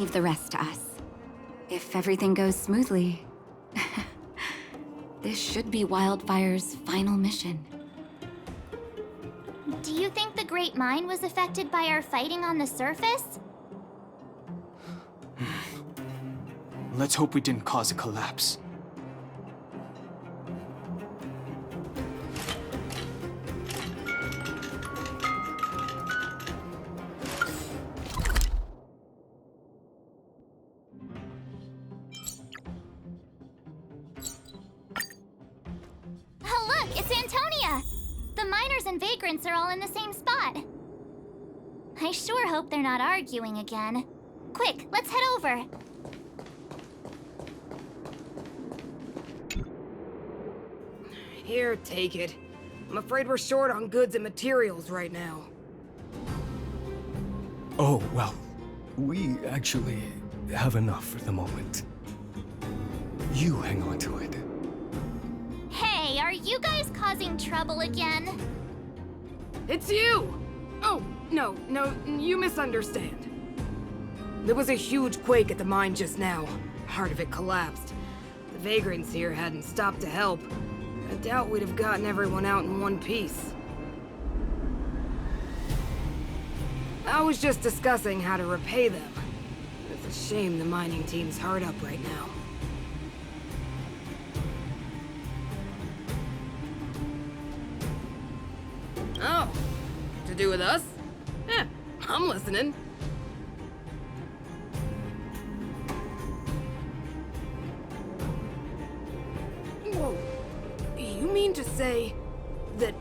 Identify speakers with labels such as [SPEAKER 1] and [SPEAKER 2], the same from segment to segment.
[SPEAKER 1] Leave the rest to us. If everything goes smoothly, this should be Wildfire's final mission.
[SPEAKER 2] Do you think the Great Mine was affected by our fighting on the surface?
[SPEAKER 3] Let's hope we didn't cause a collapse.
[SPEAKER 2] Oh look, it's Antonia! The miners and vagrants are all in the same spot. I sure hope they're not arguing again. Quick, let's head over.
[SPEAKER 4] Here, take it. I'm afraid we're short on goods and materials right now.
[SPEAKER 5] Oh, well, we actually have enough for the moment. You hang on to it.
[SPEAKER 2] Hey, are you guys causing trouble again?
[SPEAKER 4] It's you! Oh, no, you misunderstand. There was a huge quake at the mine just now. Part of it collapsed. The vagrants here hadn't stopped to help. I doubt we'd have gotten everyone out in one piece. I was just discussing how to repay them. It's a shame the mining team's hard up right now. Oh, to do with us? Eh, I'm listening. Whoa. You mean to say that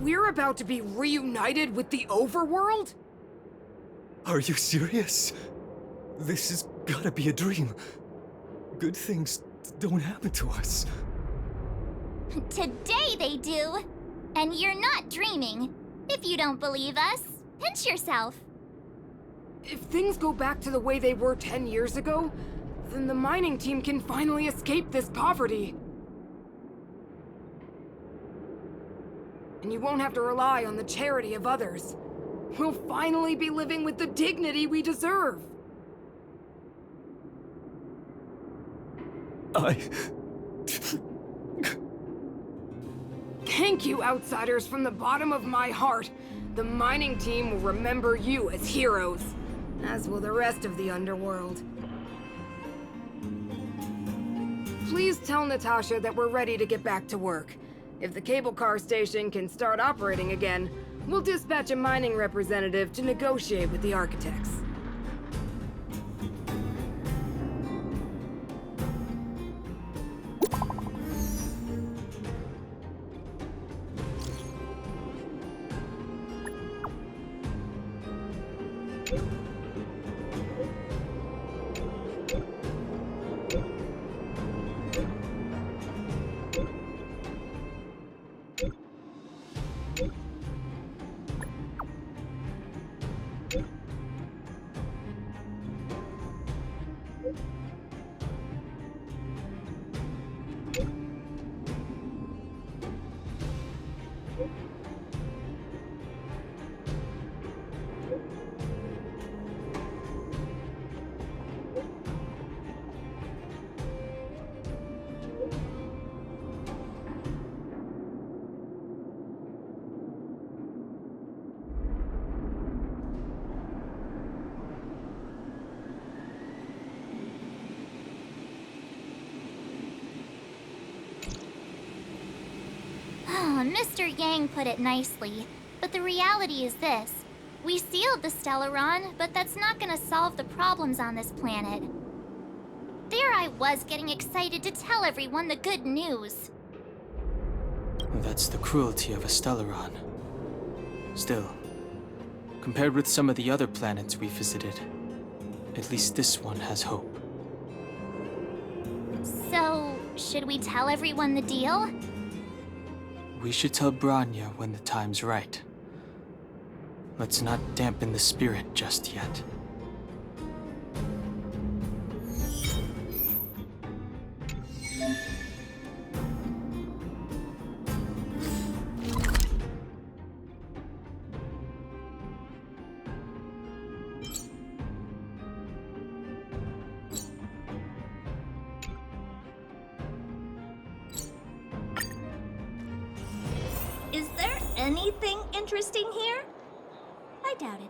[SPEAKER 4] we're about to be reunited with the overworld?
[SPEAKER 5] Are you serious? This has gotta be a dream. Good things don't happen to us.
[SPEAKER 2] Today they do. And you're not dreaming. If you don't believe us, pinch yourself.
[SPEAKER 4] If things go back to the way they were 10 years ago, then the mining team can finally escape this poverty. And you won't have to rely on the charity of others. We'll finally be living with the dignity we deserve. Thank you, outsiders, from the bottom of my heart. The mining team will remember you as heroes, as will the rest of the underworld. Please tell Natasha that we're ready to get back to work. If the cable car station can start operating again, we'll dispatch a mining representative to negotiate with the architects.
[SPEAKER 2] Mr. Yang put it nicely, but the reality is this. We sealed the Stellaron, but that's not gonna solve the problems on this planet. There I was getting excited to tell everyone the good news.
[SPEAKER 3] That's the cruelty of a Stellaron. Still, compared with some of the other planets we visited, at least this one has hope.
[SPEAKER 2] So, should we tell everyone the deal?
[SPEAKER 3] We should tell Branya when the time's right. Let's not dampen the spirit just yet.
[SPEAKER 6] anything interesting here? I doubt it.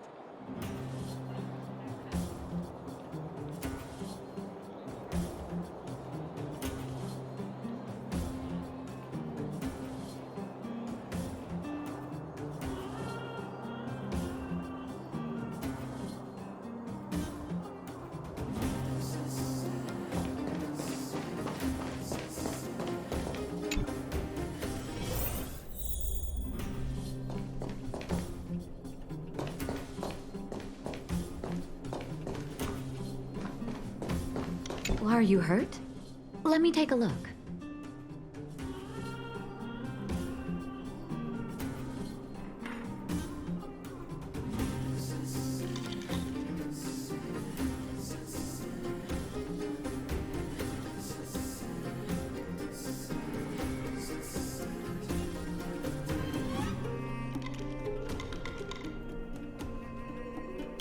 [SPEAKER 1] Are you hurt? Let me take a look.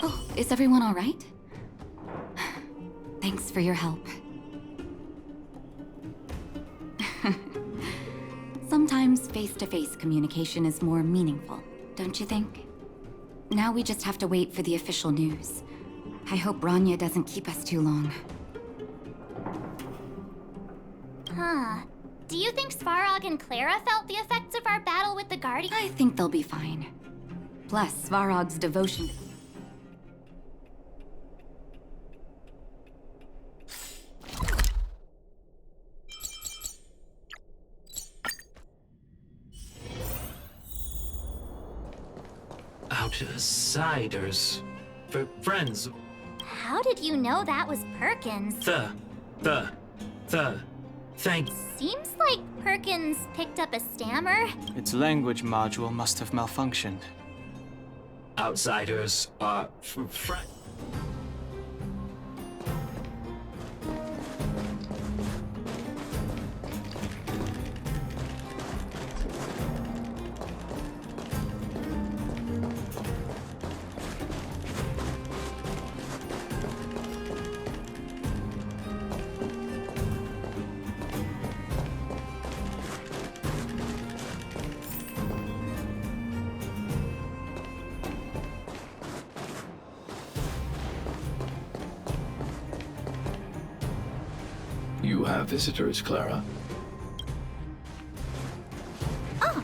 [SPEAKER 1] Oh, is everyone all right? Thanks for your help. Sometimes face-to-face communication is more meaningful, don't you think? Now we just have to wait for the official news. I hope Branya doesn't keep us too long.
[SPEAKER 2] Huh. Do you think Svarog and Clara felt the effects of our battle with the Guardian?
[SPEAKER 1] I think they'll be fine. Plus, Svarog's devotion...
[SPEAKER 7] Outsiders. For friends.
[SPEAKER 2] How did you know that was Perkins?
[SPEAKER 7] Thank.
[SPEAKER 2] Seems like Perkins picked up a stammer.
[SPEAKER 3] Its language module must have malfunctioned.
[SPEAKER 7] Outsiders are friends.
[SPEAKER 8] You have visitors, Clara.
[SPEAKER 6] Ah,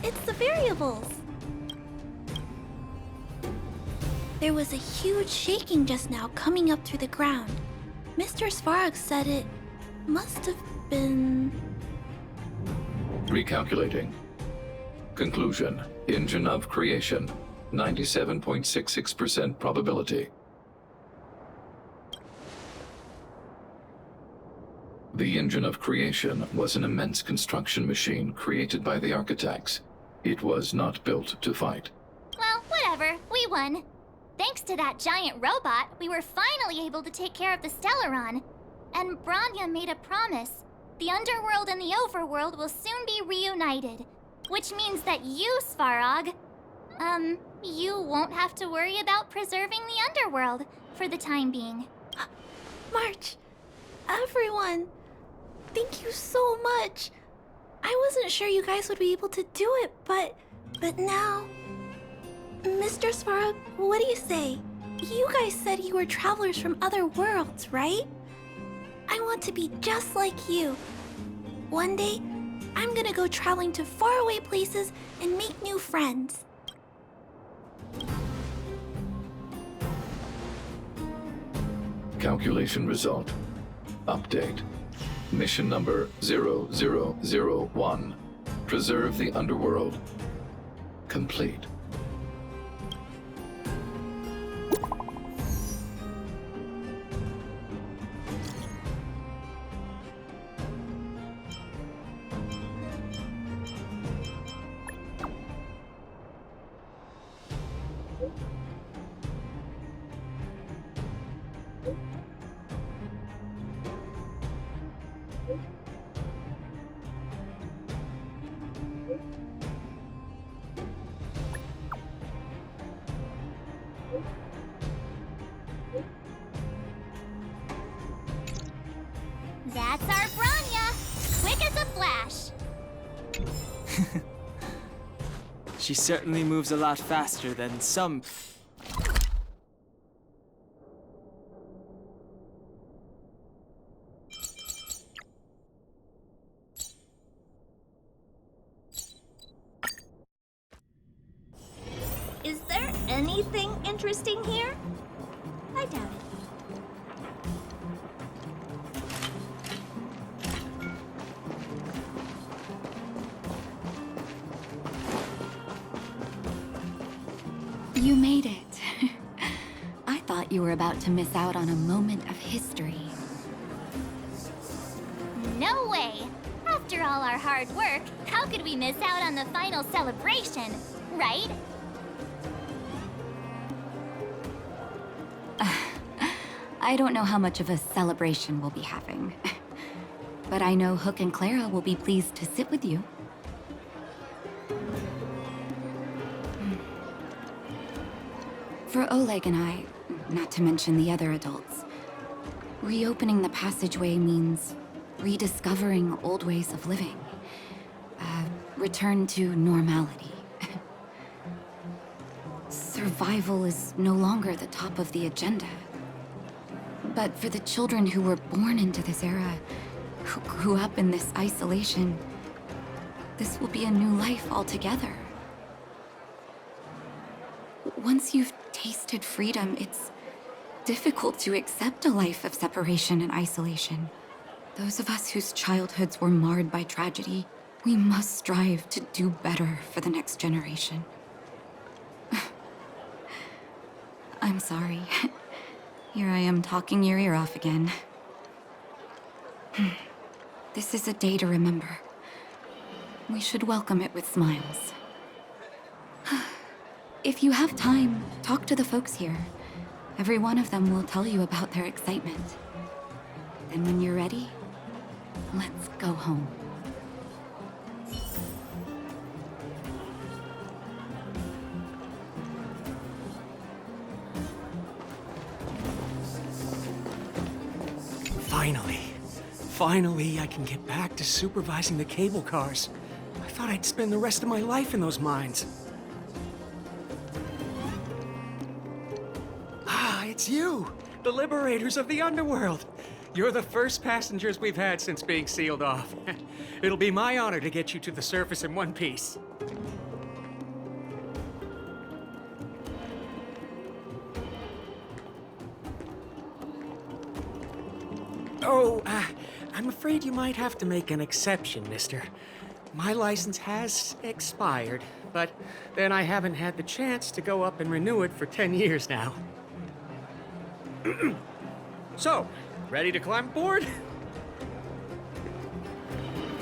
[SPEAKER 6] it's the variables. There was a huge shaking just now coming up through the ground. Mr. Svarog said it must have been...
[SPEAKER 8] Recalculating. Conclusion. Engine of creation. 97.66% probability. The engine of creation was an immense construction machine created by the architects. It was not built to fight.
[SPEAKER 2] Well, whatever. We won. Thanks to that giant robot, we were finally able to take care of the Stellaron. And Branya made a promise. The underworld and the overworld will soon be reunited. Which means that you, Svarog, you won't have to worry about preserving the underworld for the time being.
[SPEAKER 6] March, everyone, thank you so much. I wasn't sure you guys would be able to do it, but now... Mr. Svarog, what do you say? You guys said you were travelers from other worlds, right? I want to be just like you. One day, I'm gonna go traveling to faraway places and make new friends.
[SPEAKER 8] Calculation result. Update. Mission number 0001. Preserve the underworld. Complete.
[SPEAKER 2] That's our Branya! Quick as a flash!
[SPEAKER 3] She certainly moves a lot faster than some.
[SPEAKER 9] Is there anything interesting here? I doubt it.
[SPEAKER 1] You made it. I thought you were about to miss out on a moment of history.
[SPEAKER 2] No way! After all our hard work, how could we miss out on the final celebration, right?
[SPEAKER 1] I don't know how much of a celebration we'll be having. But I know Hook and Clara will be pleased to sit with you. For Oleg and I, not to mention the other adults, reopening the passageway means rediscovering old ways of living. Return to normality. Survival is no longer the top of the agenda. But for the children who were born into this era, who grew up in this isolation, this will be a new life altogether. Once you've tasted freedom, it's difficult to accept a life of separation and isolation. Those of us whose childhoods were marred by tragedy, we must strive to do better for the next generation. I'm sorry. Here I am talking your ear off again. This is a day to remember. We should welcome it with smiles. If you have time, talk to the folks here. Every one of them will tell you about their excitement. And when you're ready, let's go home.
[SPEAKER 10] Finally, I can get back to supervising the cable cars. I thought I'd spend the rest of my life in those mines. Ah, it's you! The liberators of the underworld! You're the first passengers we've had since being sealed off. It'll be my honor to get you to the surface in one piece. Oh, I'm afraid you might have to make an exception, mister. My license has expired, but then I haven't had the chance to go up and renew it for 10 years now. So, ready to climb aboard?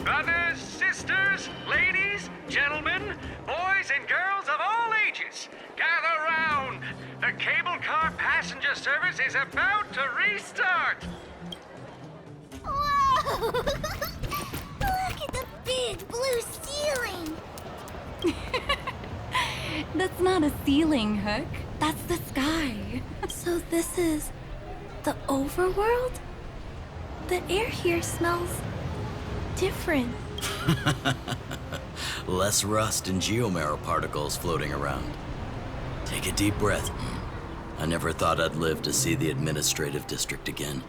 [SPEAKER 10] Brothers, sisters, ladies, gentlemen, boys and girls of all ages, gather round. The cable car passenger service is about to restart.
[SPEAKER 2] Whoa! Look at the big blue ceiling!
[SPEAKER 1] That's not a ceiling, Hook. That's the sky.
[SPEAKER 6] So this is the overworld? The air here smells different.
[SPEAKER 11] Less rust and geomarrow particles floating around. Take a deep breath. I never thought I'd live to see the administrative district again.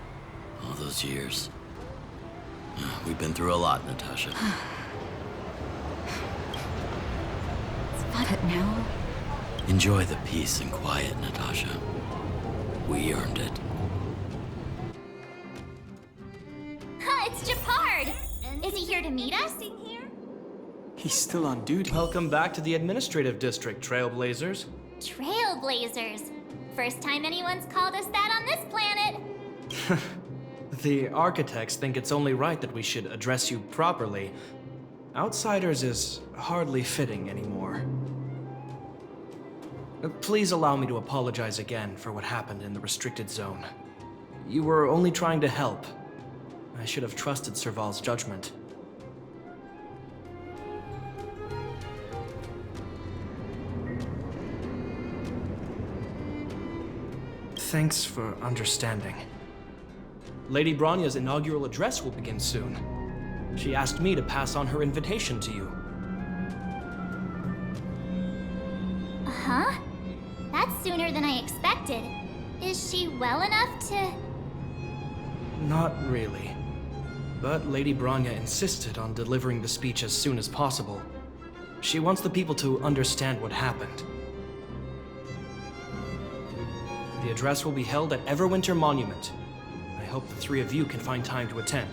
[SPEAKER 11] All those years. We've been through a lot, Natasha.
[SPEAKER 1] It's fun, but now...
[SPEAKER 11] Enjoy the peace and quiet, Natasha. We earned it.
[SPEAKER 2] It's Japard! Is he here to meet us?
[SPEAKER 3] He's still on duty.
[SPEAKER 12] Welcome back to the administrative district, Trailblazers.
[SPEAKER 2] Trailblazers. First time anyone's called us that on this planet.
[SPEAKER 12] The architects think it's only right that we should address you properly. Outsiders is hardly fitting anymore. Please allow me to apologize again for what happened in the restricted zone. You were only trying to help. I should have trusted Serval's judgment. Thanks for understanding. Lady Bronya's inaugural address will begin soon. She asked me to pass on her invitation to you.
[SPEAKER 2] Huh? That's sooner than I expected. Is she well enough to...
[SPEAKER 12] Not really. But Lady Bronya insisted on delivering the speech as soon as possible. She wants the people to understand what happened. The address will be held at Everwinter Monument. I hope the three of you can find time to attend.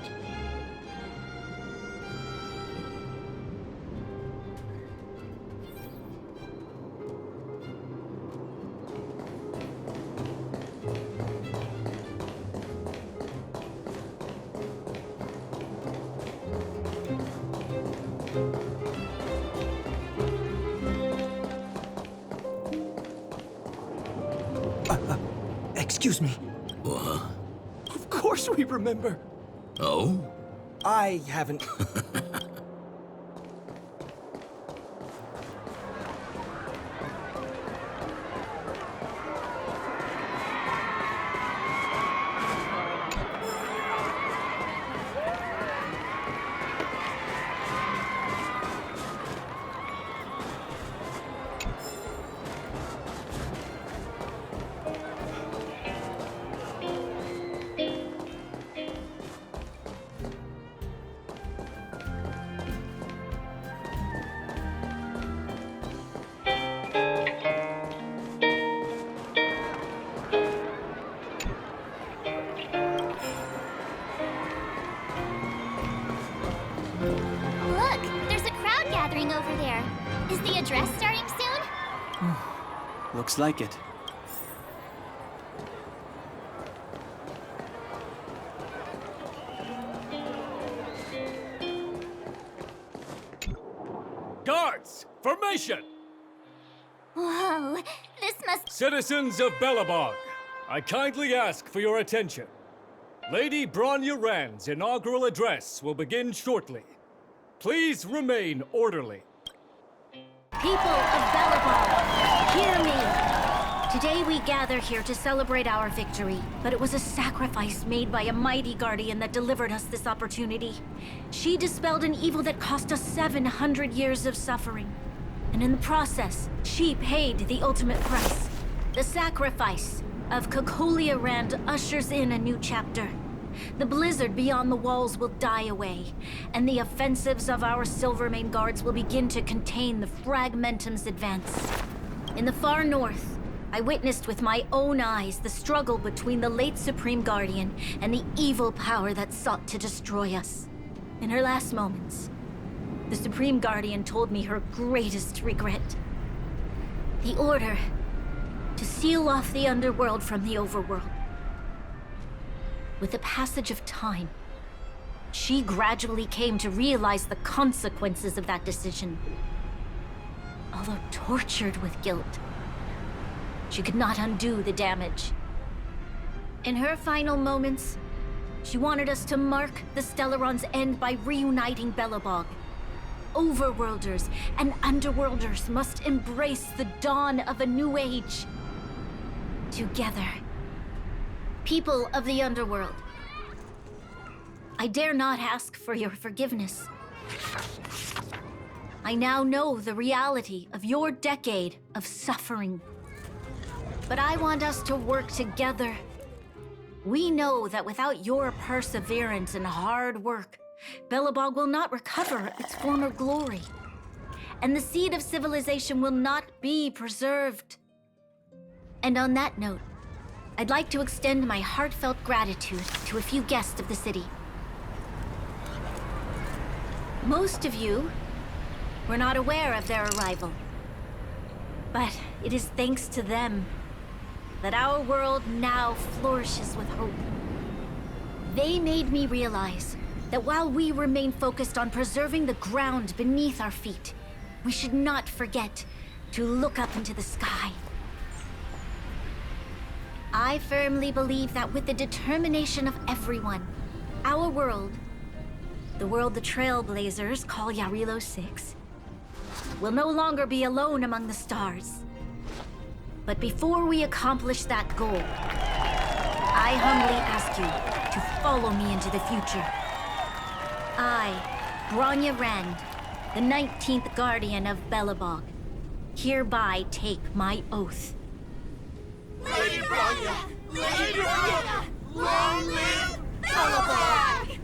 [SPEAKER 5] Excuse me.
[SPEAKER 11] What?
[SPEAKER 5] Of course we remember.
[SPEAKER 11] Oh?
[SPEAKER 5] I haven't.
[SPEAKER 2] Look, there's a crowd gathering over there. Is the address starting soon?
[SPEAKER 3] Looks like it.
[SPEAKER 13] Guards! Formation!
[SPEAKER 2] Whoa, this must...
[SPEAKER 13] Citizens of Belobog, I kindly ask for your attention. Lady Bronya Rand's inaugural address will begin shortly. Please remain orderly.
[SPEAKER 14] People of Belobog, hear me! Today we gather here to celebrate our victory, but it was a sacrifice made by a mighty guardian that delivered us this opportunity. She dispelled an evil that cost us 700 years of suffering. And in the process, she paid the ultimate price. The sacrifice of Cocolia Rand ushers in a new chapter. The blizzard beyond the walls will die away, and the offensives of our Silvermane guards will begin to contain the Fragmentum's advance. In the far north, I witnessed with my own eyes the struggle between the late Supreme Guardian and the evil power that sought to destroy us. In her last moments, the Supreme Guardian told me her greatest regret. The order to seal off the underworld from the overworld. With the passage of time, she gradually came to realize the consequences of that decision. Although tortured with guilt, she could not undo the damage. In her final moments, she wanted us to mark the Stellaron's end by reuniting Belobog. Overworlders and Underworlders must embrace the dawn of a new age. Together. People of the Underworld, I dare not ask for your forgiveness. I now know the reality of your decade of suffering. But I want us to work together. We know that without your perseverance and hard work, Belobog will not recover its former glory. And the seed of civilization will not be preserved. And on that note, I'd like to extend my heartfelt gratitude to a few guests of the city. Most of you were not aware of their arrival. But it is thanks to them that our world now flourishes with hope. They made me realize that while we remain focused on preserving the ground beneath our feet, we should not forget to look up into the sky. I firmly believe that with the determination of everyone, our world, the world the Trailblazers call Yarilo 6, will no longer be alone among the stars. But before we accomplish that goal, I humbly ask you to follow me into the future. I, Bronya Rand, the 19th Guardian of Belobog, hereby take my oath.
[SPEAKER 9] Lady Bronya! Lady Bronya! Long live Belobog!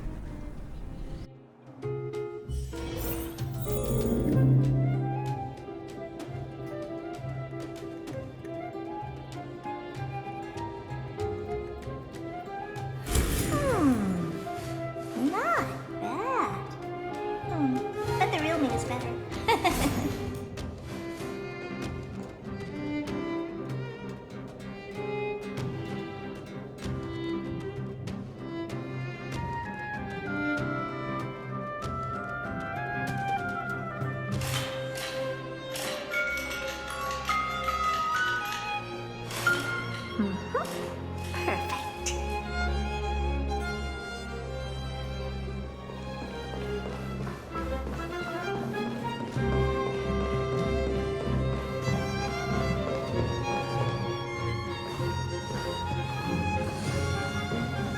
[SPEAKER 9] Not bad. But the real me is better. Perfect.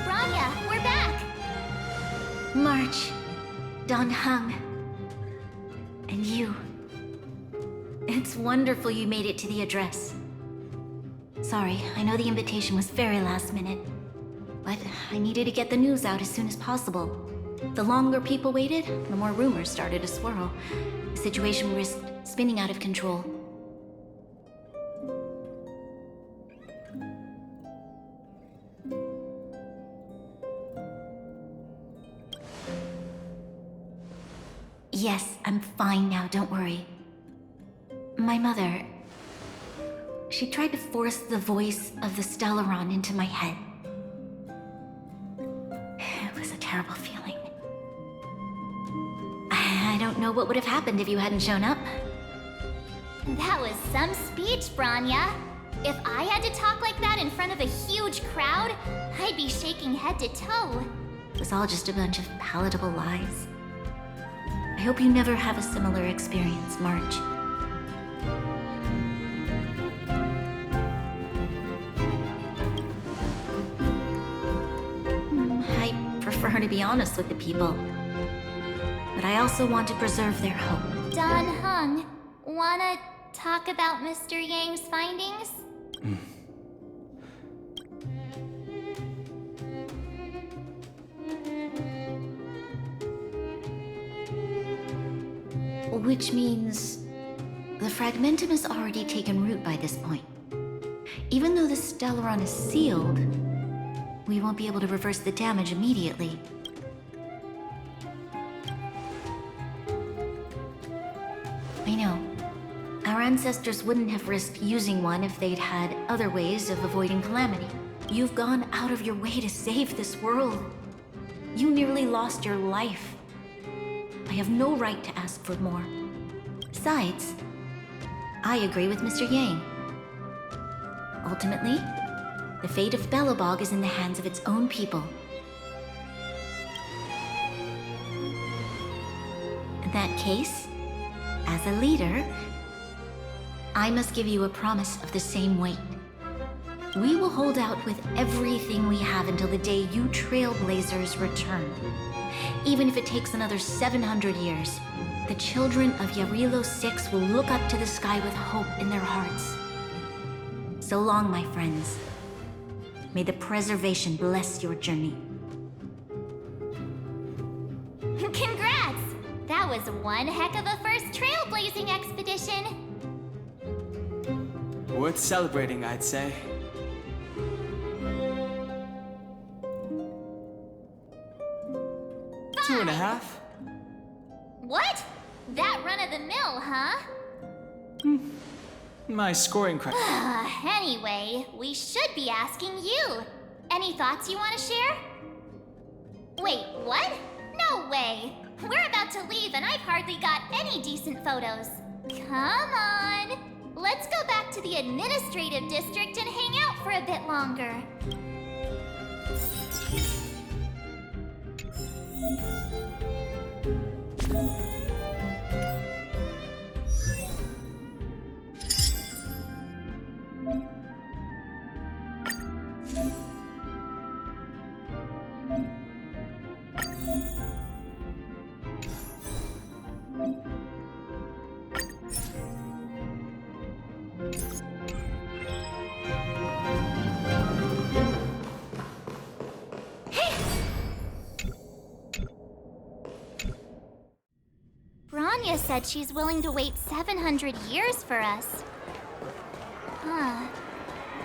[SPEAKER 2] Bronya, we're back!
[SPEAKER 14] March, Don Hung, and you. It's wonderful you made it to the address. Sorry, I know the invitation was very last minute, but I needed to get the news out as soon as possible. The longer people waited, the more rumors started to swirl. The situation risked spinning out of control. Yes, I'm fine now, don't worry. My mother... She tried to force the voice of the Stellaron into my head. It was a terrible feeling. I don't know what would have happened if you hadn't shown up.
[SPEAKER 2] That was some speech, Bronya. If I had to talk like that in front of a huge crowd, I'd be shaking head to toe.
[SPEAKER 14] It was all just a bunch of palatable lies. I hope you never have a similar experience, March. I prefer to be honest with the people. But I also want to preserve their hope.
[SPEAKER 2] Don Hung, wanna talk about Mr. Yang's findings?
[SPEAKER 14] Which means the fragmentum has already taken root by this point. Even though the Stellaron is sealed, we won't be able to reverse the damage immediately. I know. Our ancestors wouldn't have risked using one if they'd had other ways of avoiding calamity. You've gone out of your way to save this world. You nearly lost your life. I have no right to ask for more. Besides, I agree with Mr. Yang. Ultimately, the fate of Belobog is in the hands of its own people. In that case, as a leader, I must give you a promise of the same weight. We will hold out with everything we have until the day you Trailblazers return. Even if it takes another 700 years, the children of Yarilo 6 will look up to the sky with hope in their hearts. So long, my friends. May the preservation bless your journey.
[SPEAKER 2] Congrats! That was one heck of a first trailblazing expedition!
[SPEAKER 3] Worth celebrating, I'd say. Two and a half?
[SPEAKER 2] What? That run-of-the-mill, huh?
[SPEAKER 3] My scoring credit.
[SPEAKER 2] Anyway, we should be asking you. Any thoughts you want to share? Wait, what? No way! We're about to leave and I've hardly got any decent photos. Come on! Let's go back to the administrative district and hang out for a bit longer. said she's willing to wait 700 years for us. Huh.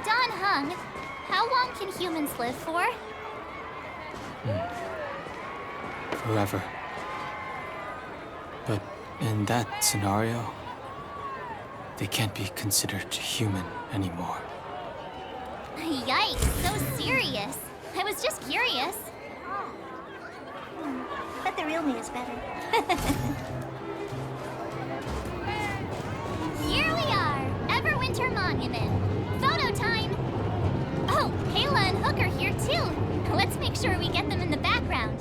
[SPEAKER 2] Don Hung, how long can humans live for?
[SPEAKER 3] Forever. But in that scenario, they can't be considered human anymore.
[SPEAKER 2] Yikes, so serious. I was just curious.
[SPEAKER 9] But the real me is better.
[SPEAKER 2] Here we are, Everwinter Monument. Photo time! Oh, Kayla and Hook are here too. Let's make sure we get them in the background.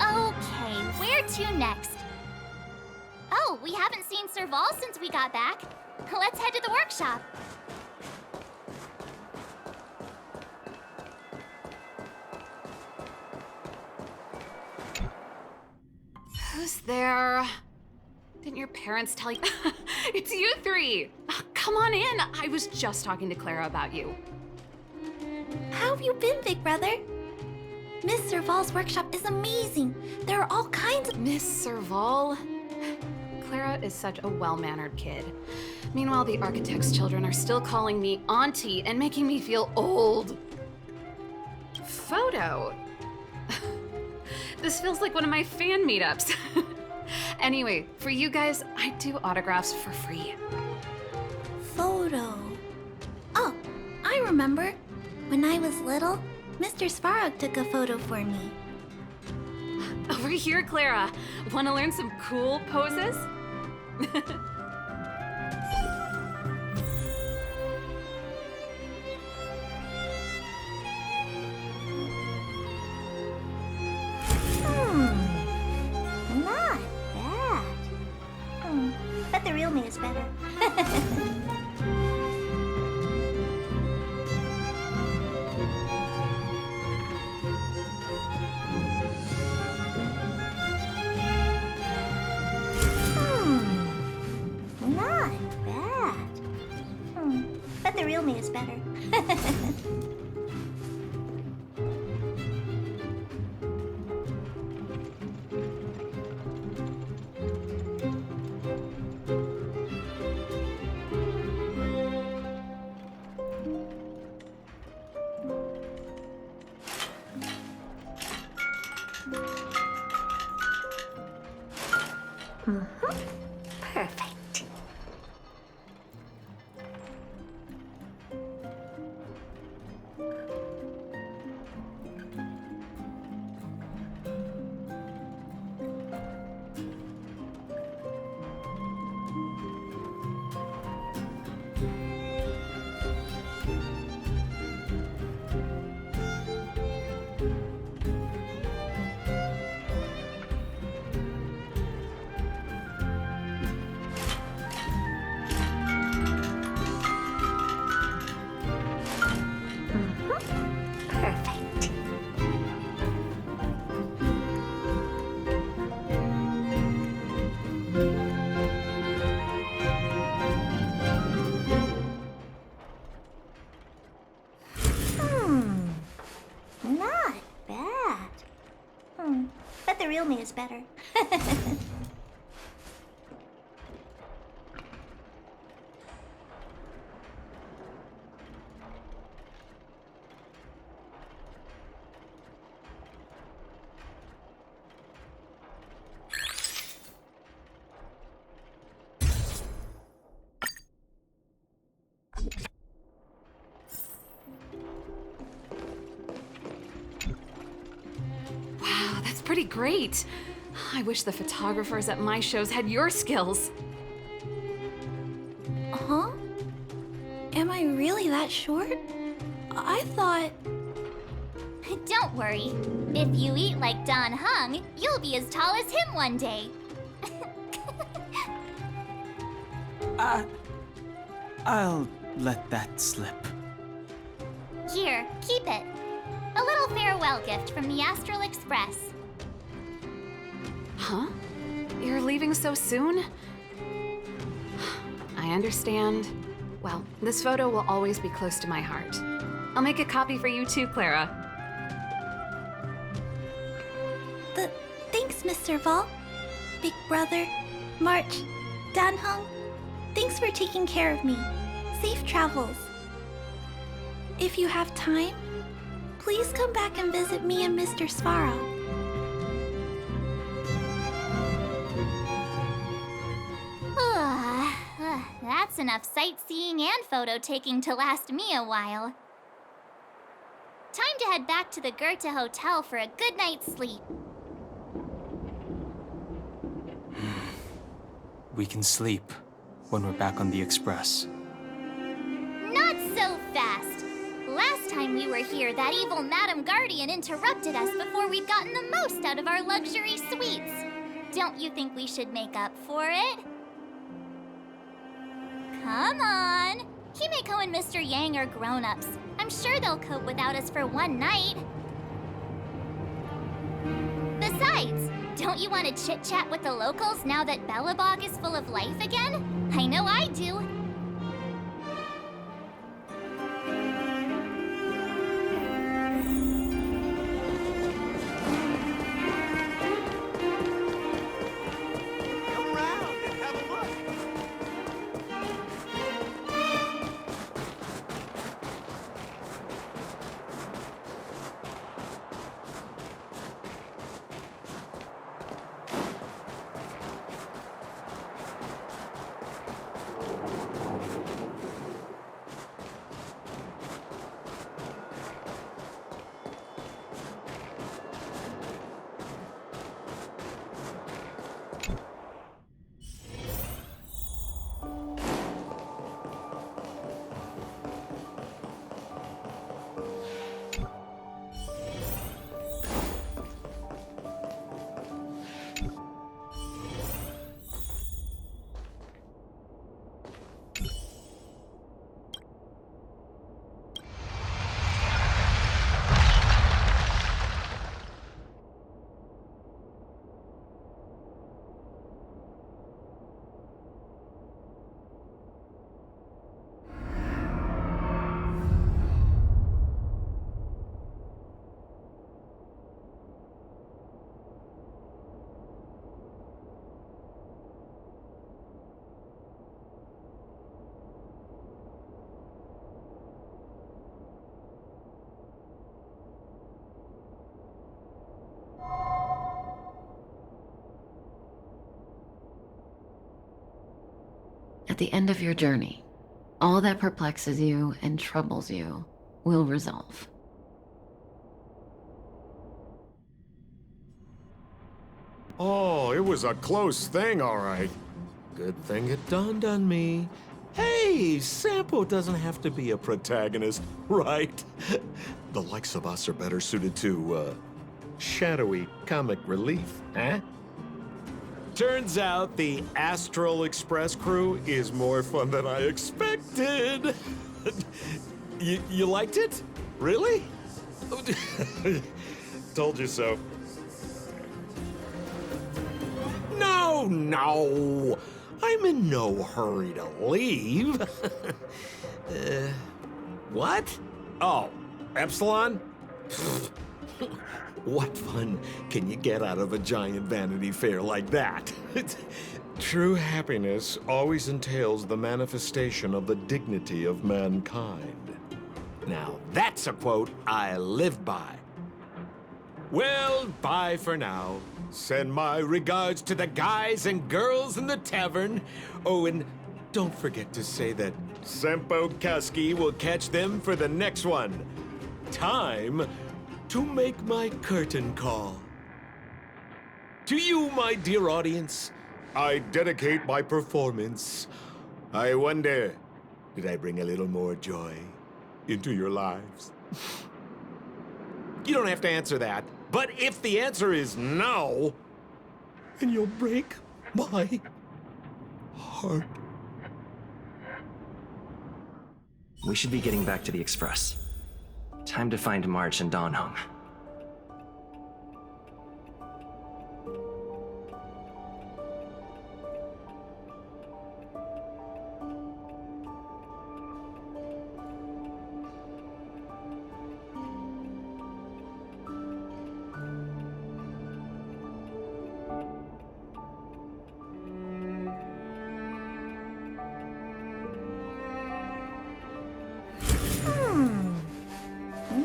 [SPEAKER 2] Okay, where to next? Oh, we haven't seen Serval since we got back. Let's head to the workshop.
[SPEAKER 15] Who's there? Didn't your parents tell you? It's you three! Come on in. I was just talking to Clara about you.
[SPEAKER 6] How have you been, big brother? Miss Serval's workshop is amazing. There are all kinds of...
[SPEAKER 15] Miss Serval? Clara is such a well-mannered kid. Meanwhile, the architect's children are still calling me auntie and making me feel old. Photo? This feels like one of my fan meetups. Anyway, for you guys, I do autographs for free.
[SPEAKER 6] Photo. Oh, I remember. When I was little, Mr. Svarog took a photo for me.
[SPEAKER 15] Over here, Clara. Want to learn some cool poses?
[SPEAKER 9] Not bad. But the real me is better. Not bad. But the real me is better. Perfect. Perfect. Not bad. But the real me is better.
[SPEAKER 15] great. I wish the photographers at my shows had your skills.
[SPEAKER 6] Huh? Am I really that short? I thought...
[SPEAKER 2] Don't worry. If you eat like Don Hung, you'll be as tall as him one day.
[SPEAKER 3] I'll let that slip.
[SPEAKER 2] Here, keep it. A little farewell gift from the Astral Express.
[SPEAKER 15] Huh? You're leaving so soon? I understand. Well, this photo will always be close to my heart. I'll make a copy for you too, Clara.
[SPEAKER 6] Thanks, Mr. Vol. Big Brother, March, Danhung, thanks for taking care of me. Safe travels. If you have time, please come back and visit me and Mr. Svara.
[SPEAKER 2] That's enough sightseeing and photo taking to last me a while. Time to head back to the Goethe Hotel for a good night's sleep.
[SPEAKER 3] We can sleep when we're back on the Express.
[SPEAKER 2] Not so fast! Last time we were here, that evil Madam Guardian interrupted us before we'd gotten the most out of our luxury suites. Don't you think we should make up for it? Come on! Himeko and Mr. Yang are grown-ups. I'm sure they'll cope without us for one night. Besides, don't you want to chit-chat with the locals now that Belobog is full of life again? I know I do.
[SPEAKER 16] At the end of your journey, all that perplexes you and troubles you will resolve.
[SPEAKER 17] Oh, it was a close thing, all right. Good thing it dawned on me. Hey, Sampo doesn't have to be a protagonist, right? The likes of us are better suited to, shadowy comic relief, eh? Turns out the Astral Express crew is more fun than I expected. You liked it? Really? Told you so. No! I'm in no hurry to leave. What? Oh, Epsilon? What fun can you get out of a giant Vanity Fair like that? True happiness always entails the manifestation of the dignity of mankind. Now, that's a quote I live by. Well, bye for now. Send my regards to the guys and girls in the tavern. Oh, and don't forget to say that Sempo Kaski will catch them for the next one. Time to make my curtain call. To you, my dear audience, I dedicate my performance. I wonder, did I bring a little more joy into your lives? You don't have to answer that. But if the answer is no, then you'll break my heart.
[SPEAKER 18] We should be getting back to the Express. Time to find March and Dawn home.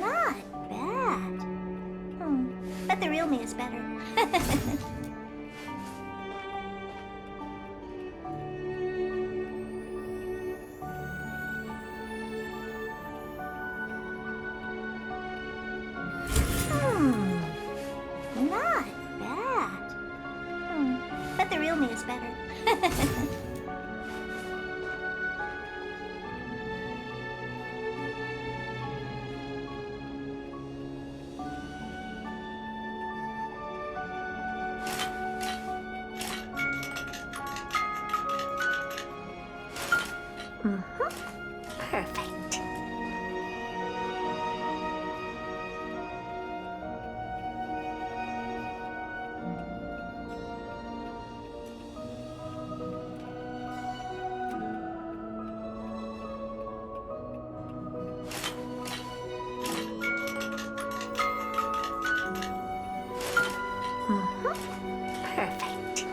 [SPEAKER 9] Not bad. But the real me is better. Not bad. But the real me is better. Perfect. Perfect.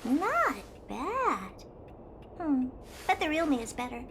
[SPEAKER 9] Not bad. But the real me is better.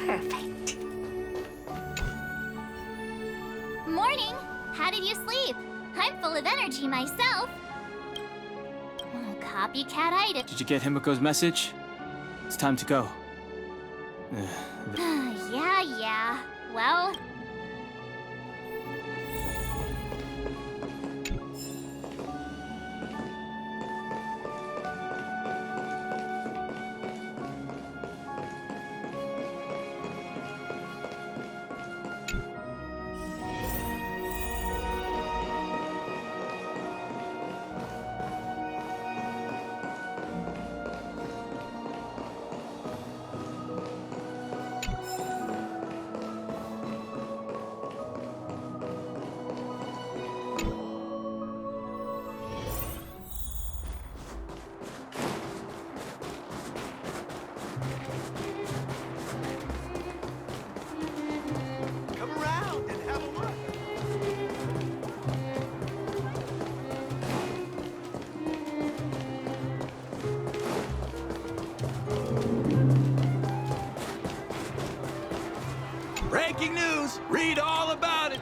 [SPEAKER 9] Perfect.
[SPEAKER 2] Morning! How did you sleep? I'm full of energy myself. Oh, copycat item.
[SPEAKER 3] Did you get Himiko's message? It's time to go.
[SPEAKER 2] Yeah. Well...
[SPEAKER 19] Come around and have a look.
[SPEAKER 5] Breaking news! Read all about it!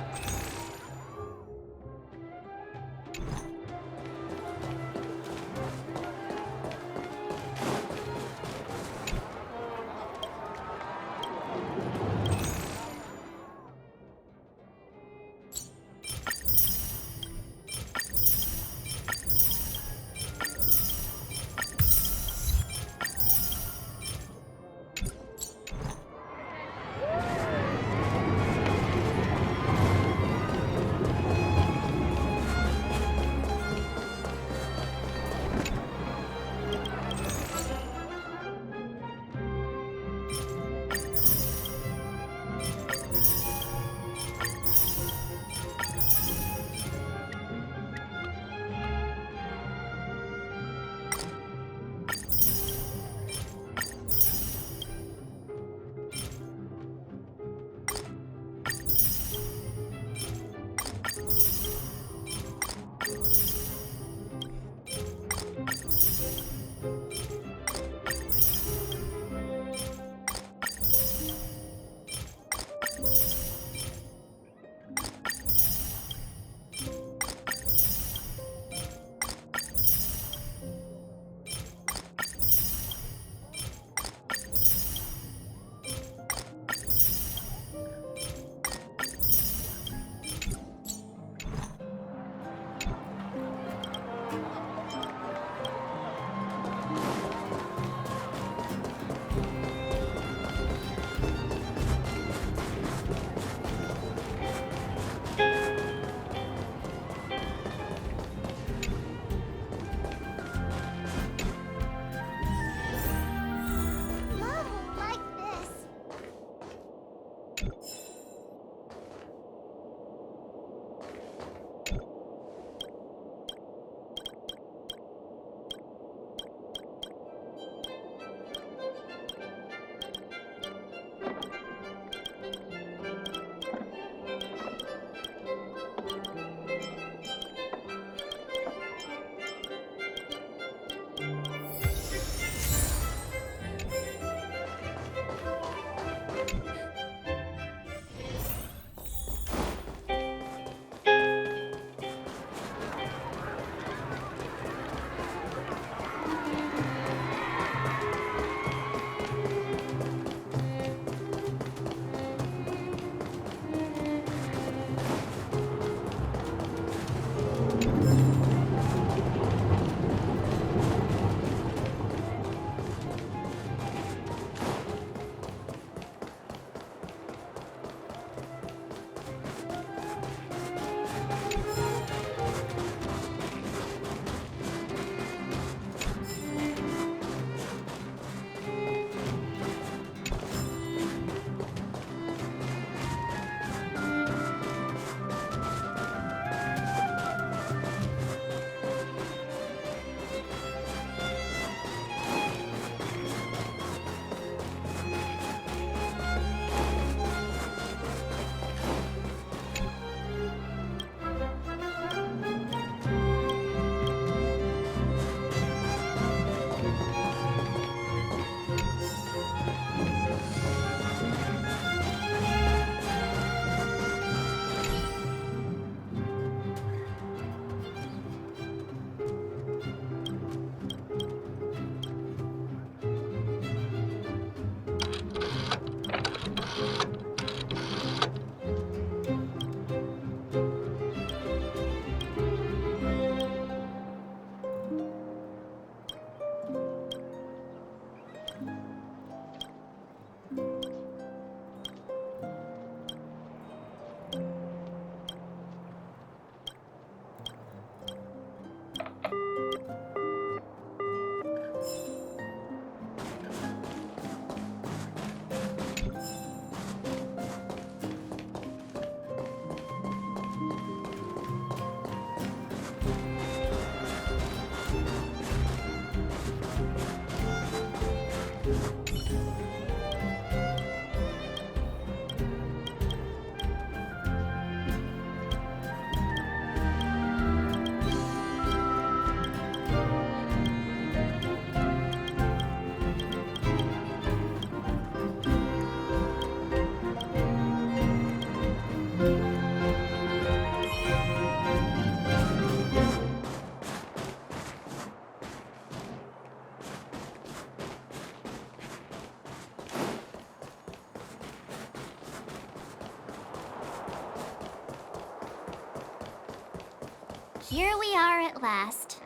[SPEAKER 2] Here we are at last.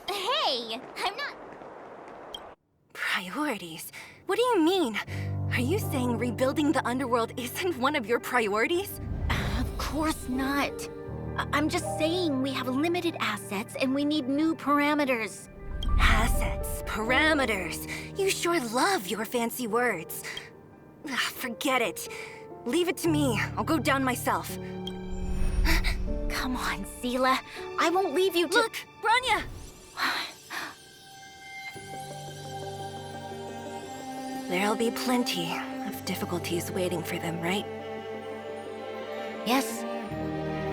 [SPEAKER 2] Hey, I'm not...
[SPEAKER 20] Priorities? What do you mean? Are you saying rebuilding the underworld isn't one of your priorities?
[SPEAKER 14] Of course not. I'm just saying we have limited assets and we need new parameters.
[SPEAKER 20] Assets, parameters. You sure love your fancy words. Ugh, forget it. Leave it to me. I'll go down myself.
[SPEAKER 14] Come on, Seela. I won't leave you to—
[SPEAKER 20] Look, Branya! There'll be plenty of difficulties waiting for them, right?
[SPEAKER 14] Yes.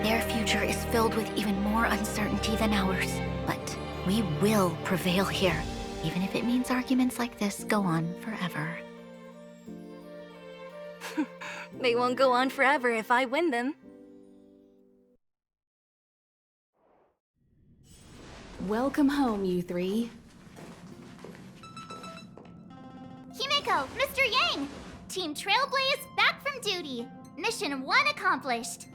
[SPEAKER 14] Their future is filled with even more uncertainty than ours. But we will prevail here, even if it means arguments like this go on forever.
[SPEAKER 20] They won't go on forever if I win them.
[SPEAKER 15] Welcome home, you three.
[SPEAKER 2] Himeko, Mr. Yang! Team Trailblaze back from duty. Mission 1 accomplished.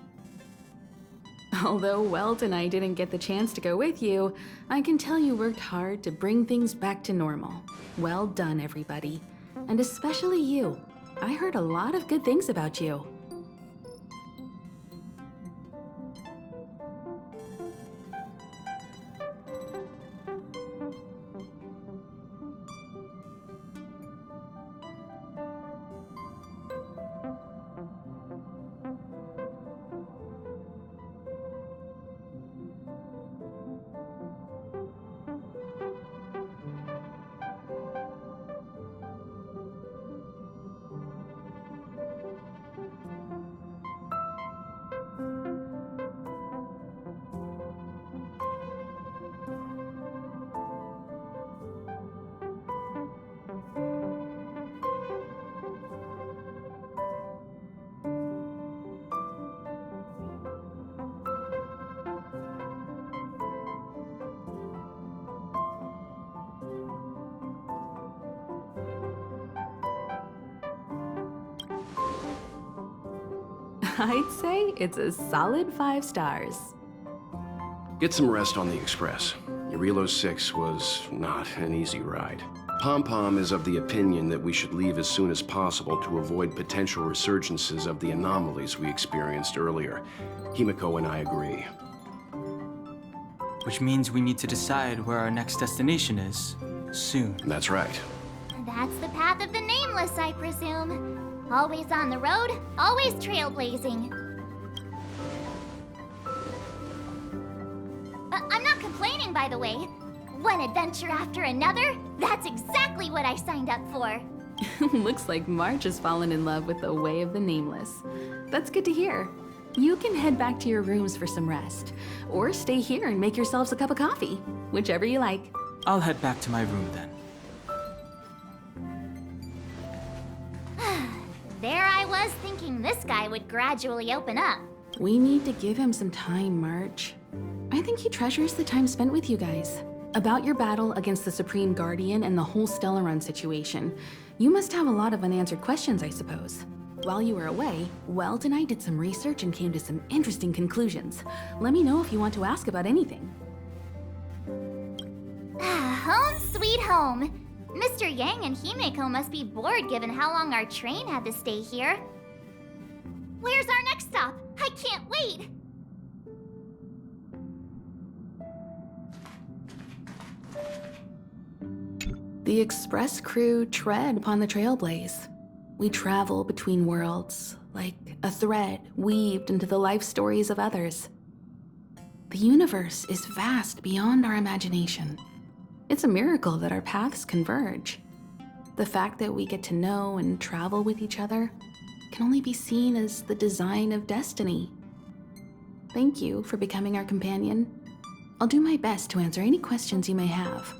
[SPEAKER 15] Although Welt and I didn't get the chance to go with you, I can tell you worked hard to bring things back to normal. Well done, everybody. And especially you. I heard a lot of good things about you. I'd say it's a solid 5 stars.
[SPEAKER 21] Get some rest on the Express. Eurilo 6 was not an easy ride. Pom-Pom is of the opinion that we should leave as soon as possible to avoid potential resurgences of the anomalies we experienced earlier. Himiko and I agree.
[SPEAKER 3] Which means we need to decide where our next destination is, soon.
[SPEAKER 21] That's right.
[SPEAKER 2] That's the path of the nameless, I presume. Always on the road, always trailblazing. I'm not complaining, by the way. One adventure after another, that's exactly what I signed up for.
[SPEAKER 15] Looks like March has fallen in love with the way of the nameless. That's good to hear. You can head back to your rooms for some rest, or stay here and make yourselves a cup of coffee, whichever you like.
[SPEAKER 3] I'll head back to my room then.
[SPEAKER 2] There I was thinking this guy would gradually open up.
[SPEAKER 15] We need to give him some time, March. I think he treasures the time spent with you guys. About your battle against the Supreme Guardian and the whole Stellaron situation, you must have a lot of unanswered questions, I suppose. While you were away, Weld and I did some research and came to some interesting conclusions. Let me know if you want to ask about anything.
[SPEAKER 2] Home sweet home. Mr. Yang and Himeko must be bored given how long our train had to stay here. Where's our next stop? I can't wait!
[SPEAKER 15] The Express crew tread upon the trailblaze. We travel between worlds, like a thread weaved into the life stories of others. The universe is vast beyond our imagination. It's a miracle that our paths converge. The fact that we get to know and travel with each other can only be seen as the design of destiny. Thank you for becoming our companion. I'll do my best to answer any questions you may have.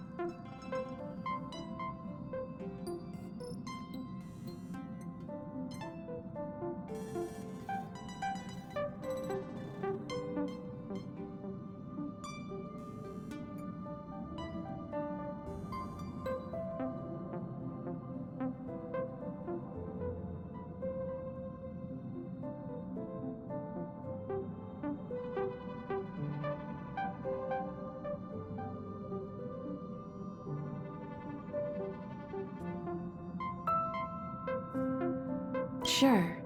[SPEAKER 15] Sure.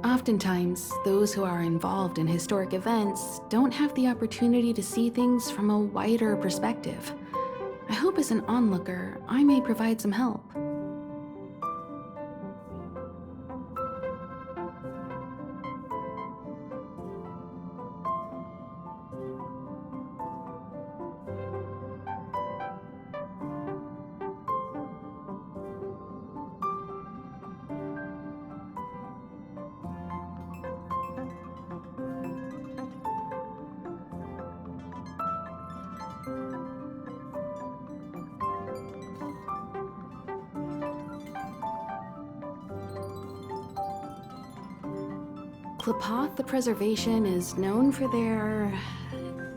[SPEAKER 15] Oftentimes, those who are involved in historic events don't have the opportunity to see things from a wider perspective. I hope as an onlooker, I may provide some help. Klapoth the Preservation is known for their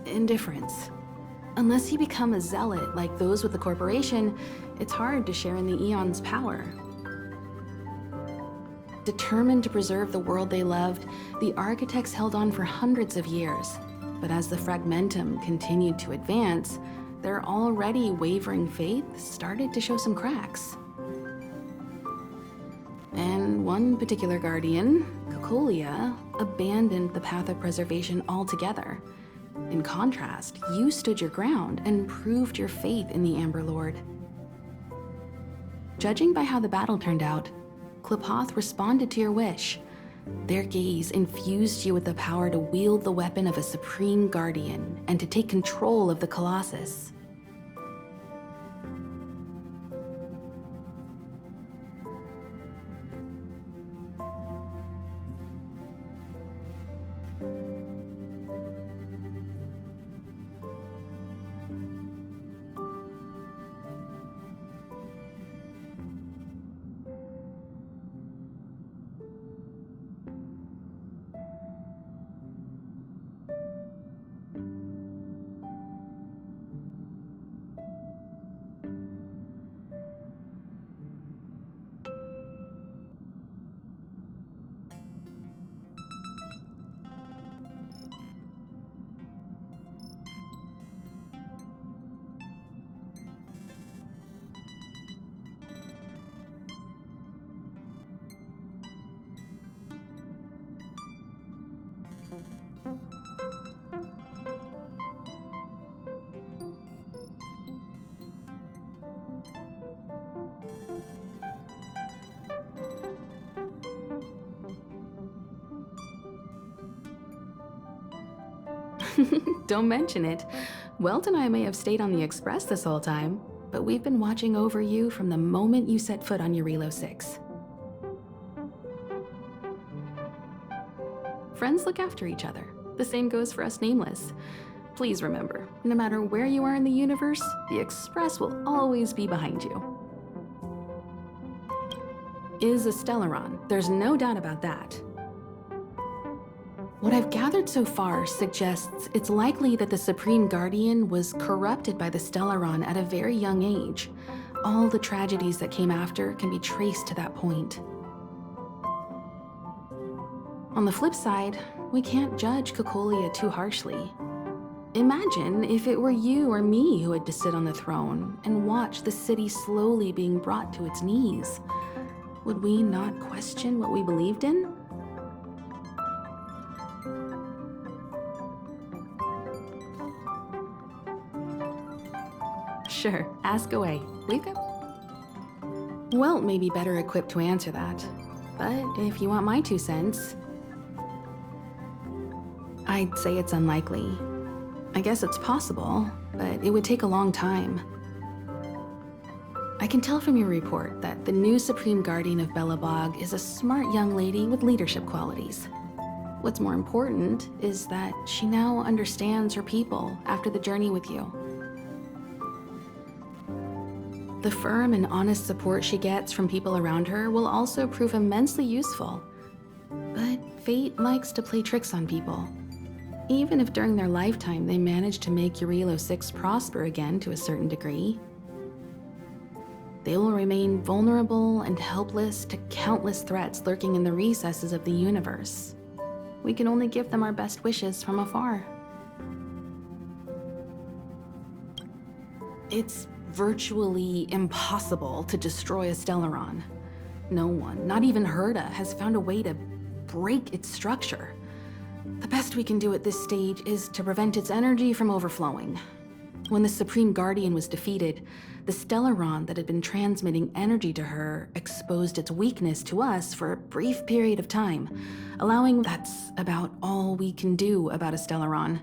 [SPEAKER 15] indifference. Unless you become a zealot like those with the corporation, it's hard to share in the Eon's power. Determined to preserve the world they loved, the architects held on for hundreds of years. But as the Fragmentum continued to advance, their already wavering faith started to show some cracks. And one particular guardian, Cocolia, abandoned the path of preservation altogether. In contrast, you stood your ground and proved your faith in the Amber Lord. Judging by how the battle turned out, Klapoth responded to your wish. Their gaze infused you with the power to wield the weapon of a supreme guardian and to take control of the Colossus. Don't mention it. Welt and I may have stayed on the Express this whole time, but we've been watching over you from the moment you set foot on Eurilo 6. Friends look after each other. The same goes for us Nameless. Please remember, no matter where you are in the universe, the Express will always be behind you. Is a Stellaron, there's no doubt about that. What I've gathered so far suggests it's likely that the Supreme Guardian was corrupted by the Stellaron at a very young age. All the tragedies that came after can be traced to that point. On the flip side, we can't judge Cocolia too harshly. Imagine if it were you or me who had to sit on the throne and watch the city slowly being brought to its knees. Would we not question what we believed in? Sure, ask away. We've got... Welt may be better equipped to answer that, but if you want my 2 cents, I'd say it's unlikely. I guess it's possible, but it would take a long time. I can tell from your report that the new Supreme Guardian of Belobog is a smart young lady with leadership qualities. What's more important is that she now understands her people after the journey with you. The firm and honest support she gets from people around her will also prove immensely useful. But fate likes to play tricks on people. Even if during their lifetime they manage to make Eurilo 6 prosper again to a certain degree, they will remain vulnerable and helpless to countless threats lurking in the recesses of the universe. We can only give them our best wishes from afar. It's virtually impossible to destroy a Stellaron. No one, not even Herda, has found a way to break its structure. The best we can do at this stage is to prevent its energy from overflowing. When the Supreme Guardian was defeated, the Stellaron that had been transmitting energy to her exposed its weakness to us for a brief period of time, allowing... That's about all we can do about a Stellaron.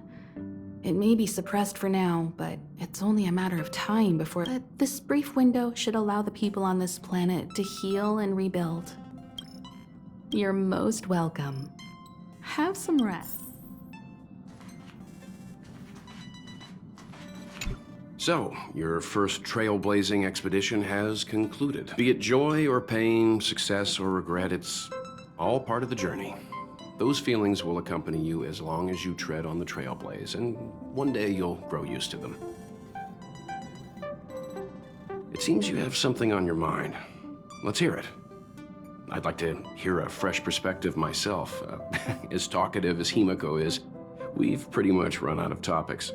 [SPEAKER 15] It may be suppressed for now, but it's only a matter of time before... This brief window should allow the people on this planet to heal and rebuild. You're most welcome. Have some rest.
[SPEAKER 21] So, your first trailblazing expedition has concluded. Be it joy or pain, success or regret, it's all part of the journey. Those feelings will accompany you as long as you tread on the trailblaze, and one day you'll grow used to them. It seems you have something on your mind. Let's hear it. I'd like to hear a fresh perspective myself. As talkative as Himiko is, we've pretty much run out of topics.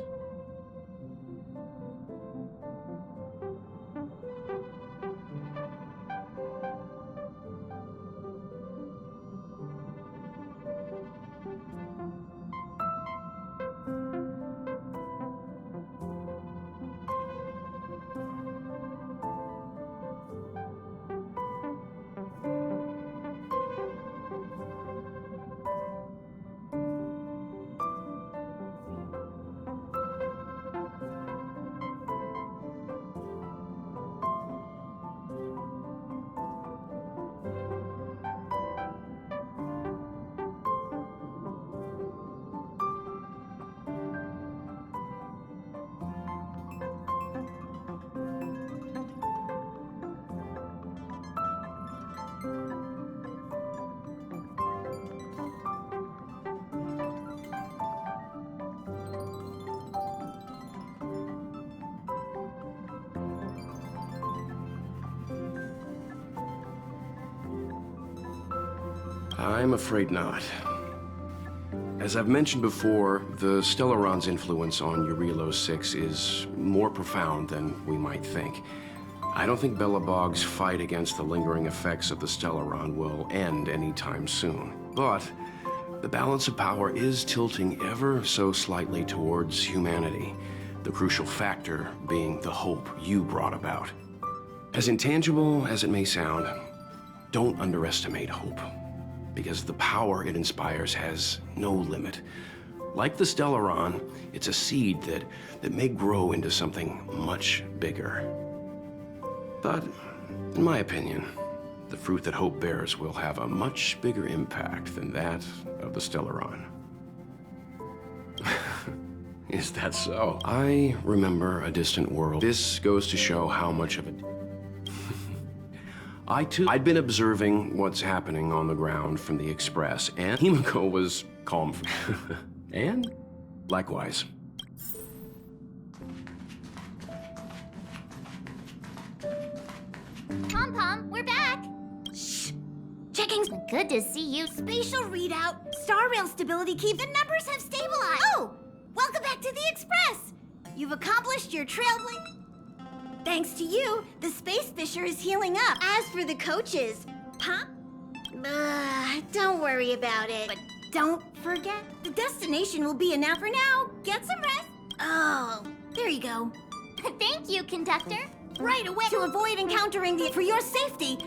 [SPEAKER 21] I'm afraid not. As I've mentioned before, the Stellaron's influence on Eurilo 6 is more profound than we might think. I don't think Belobog's fight against the lingering effects of the Stellaron will end anytime soon. But the balance of power is tilting ever so slightly towards humanity, the crucial factor being the hope you brought about. As intangible as it may sound, don't underestimate hope, because the power it inspires has no limit. Like the Stellaron, it's a seed that may grow into something much bigger. But, in my opinion, the fruit that hope bears will have a much bigger impact than that of the Stellaron. Is that so? I remember a distant world. This goes to show how much of it... I'd been observing what's happening on the ground from the Express, and Himiko was calm. And likewise.
[SPEAKER 2] Pom-Pom, we're back!
[SPEAKER 4] Shh! Checking.
[SPEAKER 2] Good to see you.
[SPEAKER 4] Spatial readout. Star rail stability keep. The numbers have stabilized. Oh! Welcome back to the Express! You've accomplished your trailblaze. Thanks to you, the space fissure is healing up. As for the coaches, don't worry about it. But don't forget, the destination will be enough for now. Get some rest. Oh, there you go.
[SPEAKER 2] Thank you, conductor.
[SPEAKER 4] Right away. To avoid encountering the... For your safety.